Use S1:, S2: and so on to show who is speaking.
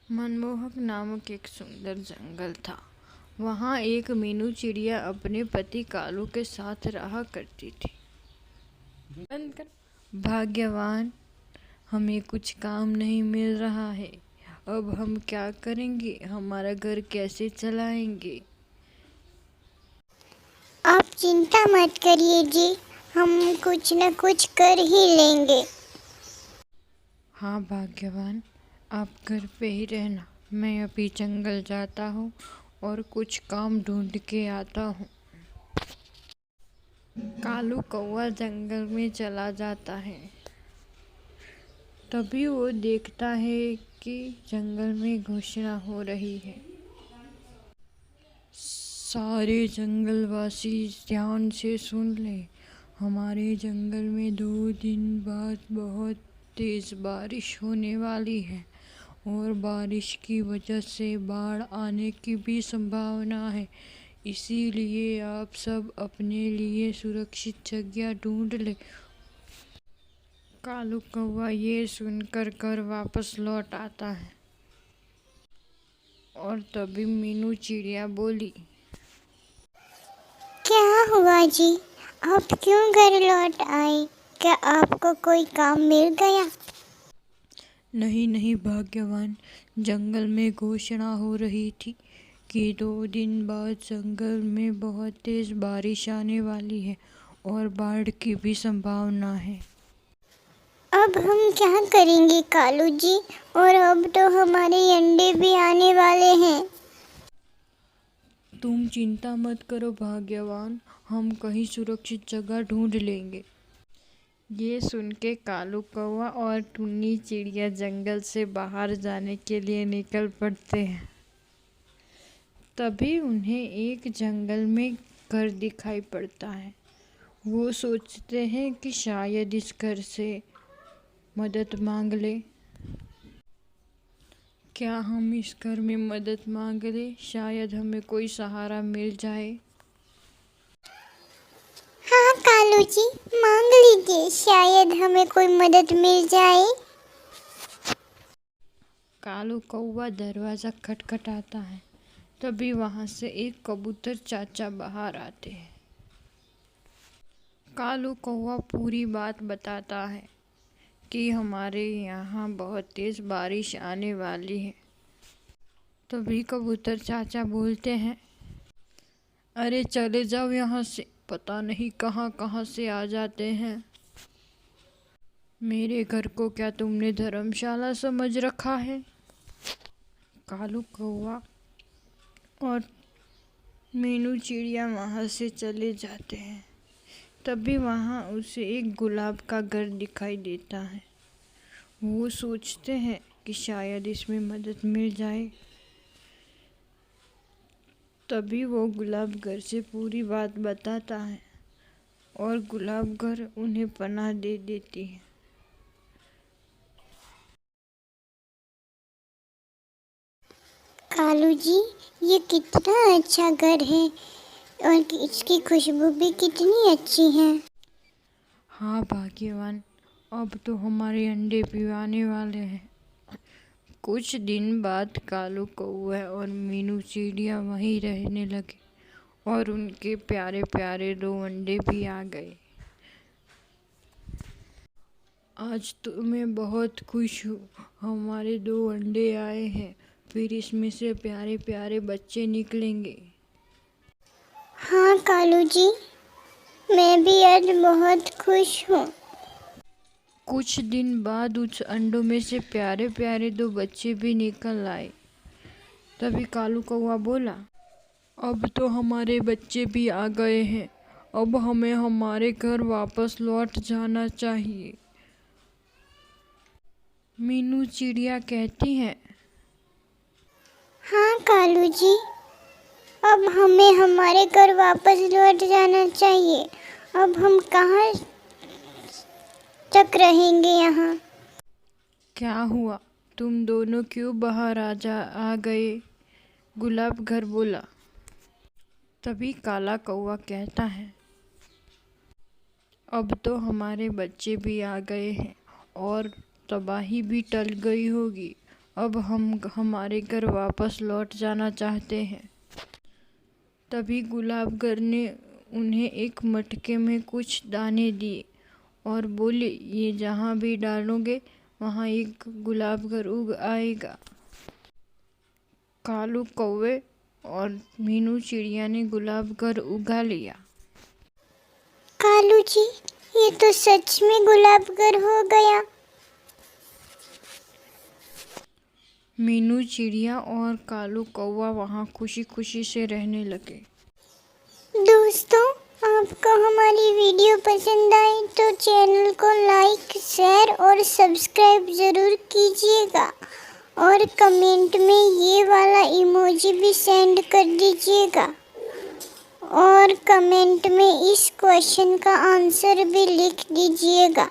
S1: मनमोहक नामक एक सुंदर जंगल था। वहाँ एक मीनू चिड़िया अपने पति कालू के साथ रहा करती थी। भाग्यवान, हमें कुछ काम नहीं मिल रहा है। अब हम क्या करेंगे? हमारा घर कैसे चलाएंगे?
S2: आप चिंता मत करिए जी, हम कुछ न कुछ कर ही लेंगे।
S1: हाँ भाग्यवान, आप घर पे ही रहना। मैं अभी जंगल जाता हूँ और कुछ काम ढूंढ के आता हूँ। कालू कौवा जंगल में चला जाता है। तभी वो देखता है कि जंगल में घोषणा हो रही है। सारे जंगलवासी ध्यान से सुन ले। हमारे जंगल में 2 दिन बाद बहुत तेज बारिश होने वाली है और बारिश की वजह से बाढ़ आने की भी संभावना है। इसीलिए आप सब अपने लिए सुरक्षित जगह ढूंढ ले। कालू कौवा ये सुनकर घर वापस लौट आता है और तभी मीनू चिड़िया बोली,
S2: क्या हुआ जी, आप क्यों घर लौट आए? क्या आपको कोई काम मिल गया?
S1: नहीं नहीं भाग्यवान, जंगल में घोषणा हो रही थी कि 2 दिन बाद जंगल में बहुत तेज बारिश आने वाली है और बाढ़ की भी संभावना है।
S2: अब हम क्या करेंगे कालू जी? और अब तो हमारे अंडे भी आने वाले हैं।
S1: तुम चिंता मत करो भाग्यवान, हम कहीं सुरक्षित जगह ढूंढ लेंगे। ये सुन के कालू कौवा और टुन्नी चिड़िया जंगल से बाहर जाने के लिए निकल पड़ते हैं। तभी उन्हें एक जंगल में घर दिखाई पड़ता है। वो सोचते हैं कि शायद इस घर से मदद मांग ले। क्या हम इस घर में मदद मांग ले? शायद हमें कोई सहारा मिल जाए।
S2: हाँ कालू जी, मांग लीजिए, शायद हमें कोई मदद मिल जाए।
S1: कालू कौवा दरवाज़ा खटखटाता है। तभी वहाँ से एक कबूतर चाचा बाहर आते हैं। कालू कौवा पूरी बात बताता है कि हमारे यहाँ बहुत तेज़ बारिश आने वाली है। तभी कबूतर चाचा बोलते हैं, अरे चले जाओ यहाँ से, पता नहीं कहाँ कहाँ से आ जाते हैं। मेरे घर को क्या तुमने धर्मशाला समझ रखा है? कालू कौवा और मीनू चिड़िया वहाँ से चले जाते हैं। तभी वहाँ उसे एक गुलाब का घर दिखाई देता है। वो सोचते हैं कि शायद इसमें मदद मिल जाए। तभी वो गुलाब घर से पूरी बात बताता है और गुलाब घर उन्हें पनाह दे देती है।
S2: कालू जी, ये कितना अच्छा घर है और इसकी खुशबू भी कितनी अच्छी है।
S1: हाँ भाग्यवान, अब तो हमारे अंडे भी आने वाले हैं। कुछ दिन बाद कालू कौवा और मीनू चिड़िया वहीं रहने लगे और उनके प्यारे प्यारे 2 अंडे भी आ गए। आज तो मैं बहुत खुश हूँ, हमारे 2 अंडे आए हैं, फिर इसमें से प्यारे प्यारे बच्चे निकलेंगे।
S2: हाँ कालू जी, मैं भी आज बहुत खुश हूँ।
S1: कुछ दिन बाद उस अंडों में से प्यारे प्यारे 2 बच्चे भी निकल आए। तभी कालू कौवा बोला, अब तो हमारे बच्चे भी आ गए हैं, अब हमें हमारे घर वापस लौट जाना चाहिए। मीनू चिड़िया कहती है,
S2: हाँ कालू जी, अब हमें हमारे घर वापस लौट जाना चाहिए। अब हम कहाँ तक रहेंगे यहाँ?
S1: क्या हुआ, तुम दोनों क्यों बाहर आ गए? गुलाब घर बोला। तभी काला कौवा कहता है, अब तो हमारे बच्चे भी आ गए हैं और तबाही भी टल गई होगी। अब हम हमारे घर वापस लौट जाना चाहते हैं। तभी गुलाबगर ने उन्हें एक मटके में कुछ दाने दिए और बोले, ये जहाँ भी डालोगे वहाँ एक गुलाबगर उग आएगा। कालू कौवे और मीनू चिड़िया ने गुलाबगर उगा लिया।
S2: कालू जी, ये तो सच में गुलाबगर हो गया।
S1: मीनू चिड़िया और कालू कौवा वहाँ खुशी खुशी से रहने लगे।
S2: दोस्तों, आपको हमारी वीडियो पसंद आई तो चैनल को लाइक, शेयर और सब्सक्राइब ज़रूर कीजिएगा और कमेंट में ये वाला इमोजी भी सेंड कर दीजिएगा और कमेंट में इस क्वेश्चन का आंसर भी लिख दीजिएगा।